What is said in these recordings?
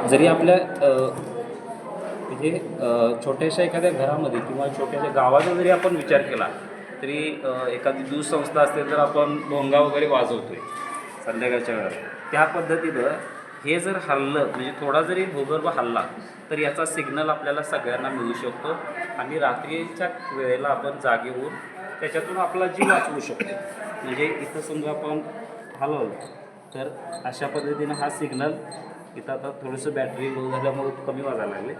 जरी आपल्या म्हणजे छोट्याशा एखाद्या घरामध्ये किंवा छोट्याशा गावाचा जरी आपण विचार केला तरी एखादी दूध संस्था असते तर आपण भोंगा वगैरे वाजवतो आहे संध्याकाळच्या वेळेला. त्या पद्धतीनं हे जर हललं म्हणजे थोडा जरी भूगर्भ हलला तर याचा सिग्नल आपल्याला सगळ्यांना मिळू शकतो आणि रात्रीच्या वेळेला आपण जागे होऊन त्याच्यातून आपला जीव वाचवू शकतो. म्हणजे इथं समजा आपण हलवलं तर अशा पद्धतीनं हा सिग्नल इथं आता थोडंसं बॅटरी लो झाल्यामुळे कमी वाजायला लागले,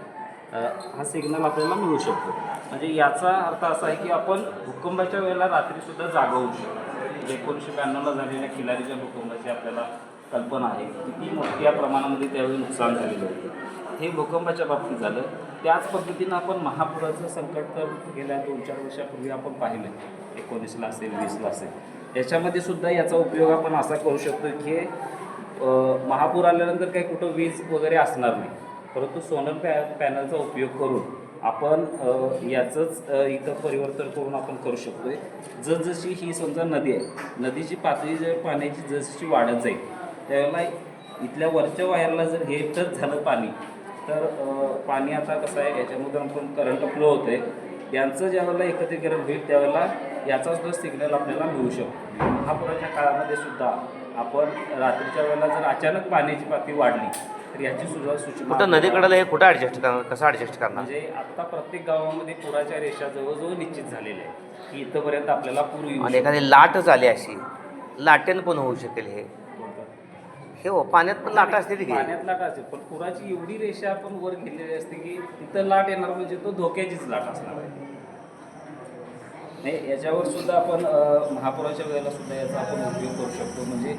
हा सिग्नल आपल्याला मिळू शकतो. म्हणजे याचा अर्थ असा आहे की आपण भूकंपाच्या वेळेला रात्रीसुद्धा जागा होऊ शकतो. 1992ला झालेल्या खिलारीच्या भूकंपाची आपल्याला कल्पना आहे किती मोठ्या प्रमाणामध्ये त्यावेळी नुकसान झालेलं होतं. हे भूकंपाच्या बाबतीत झालं. त्याच पद्धतीनं आपण महापुराचं संकट तर गेल्या 2-4 वर्षापूर्वी आपण पाहिलं, 19ला असेल 20ला असेल, याच्यामध्ये सुद्धा याचा उपयोग आपण असा करू शकतो की महापूर आल्यानंतर काही कुठं वीज वगैरे असणार नाही, परंतु सोलर पॅनलचा उपयोग करून आपण याचंच इथं परिवर्तन करून आपण करू शकतो आहे. जसजशी ही समजा नदी आहे, नदीची पातळी जर पाण्याची जसजशी वाढत जाईल त्यावेळेला इथल्या वरच्या वायरला जर हे टच झालं पाणी तर पाणी आता कसं आहे याच्यामधून आपण करंट फ्लो होतं आहे, यांचं ज्यावेळेला एकत्रीकरण होईल त्यावेळेला याचा सुद्धा सिग्नल आपल्याला मिळू शकतो. महापुराच्या काळामध्ये सुद्धा आपण रात्रीच्या वेळेला जर अचानक पाण्याची पातळी वाढली तर याची सुद्धा सूचना कुठं नदीकडेला हे कुठं ॲडजस्ट करणार, कसं ॲडजस्ट करणार? म्हणजे आत्ता प्रत्येक गावामध्ये पुराच्या रेषा जवळजवळ निश्चित झालेल्या आहे की इथंपर्यंत आपल्याला पूर येऊ आणि एखादी लाट झाली अशी लाटेन पण होऊ शकेल हे हो पाण्यात पण लाटा असते ती पाण्यात लाट असते, पण पुराची एवढी रेषा आपण वर घेतलेली असते की तिथं लाट येणार म्हणजे तो धोक्याचीच लाट असणार आहे. नाही याच्यावर सुद्धा आपण महापुराच्या वेळेला सुद्धा याचा आपण उपयोग करू शकतो. म्हणजे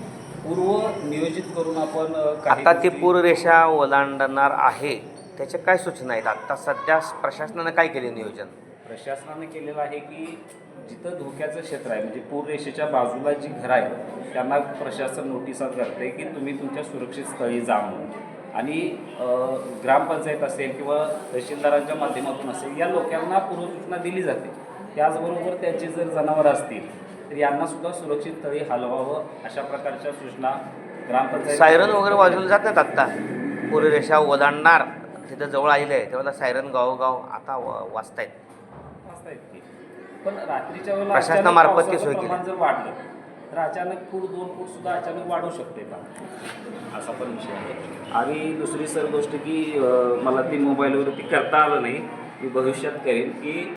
पूर्व नियोजित करून आपण आता ती पूररेषा ओलांडणार आहे त्याच्या काय सूचना आहेत? आता सध्या प्रशासनानं काय केले नियोजन? प्रशासनाने केलेलं आहे की जिथं धोक्याचं क्षेत्र आहे म्हणजे पूररेषेच्या बाजूला जी घरं आहेत त्यांना प्रशासन नोटिसा करते की तुम्ही तुमच्या सुरक्षित स्थळी जा म्हणून. आणि ग्रामपंचायत असेल किंवा तहसीलदारांच्या माध्यमातून असेल या लोकांना पूर्वसूचना दिली जाते. त्याचबरोबर त्यांची जर जनावरं असतील तर यांनासुद्धा सुरक्षित स्थळी हलवावं अशा प्रकारच्या सूचना ग्रामपंचायत. सायरन वगैरे वाजवले जात नाहीत आत्ता? पूररेषा ओलांडणार तिथं जवळ आलेलं आहे तेव्हा सायरन गावोगाव आता वाजतायत की. पण रात्रीच्या वेळेला प्रशासनामार्फत ती सोय केली जर वाढलं तर अचानक फूट 2 फूट सुद्धा अचानक वाढू शकते का असा पण विषय आहे. आणि दुसरी गोष्ट की मला ती मोबाईलवरती करता आलं नाही, मी भविष्यात करेन की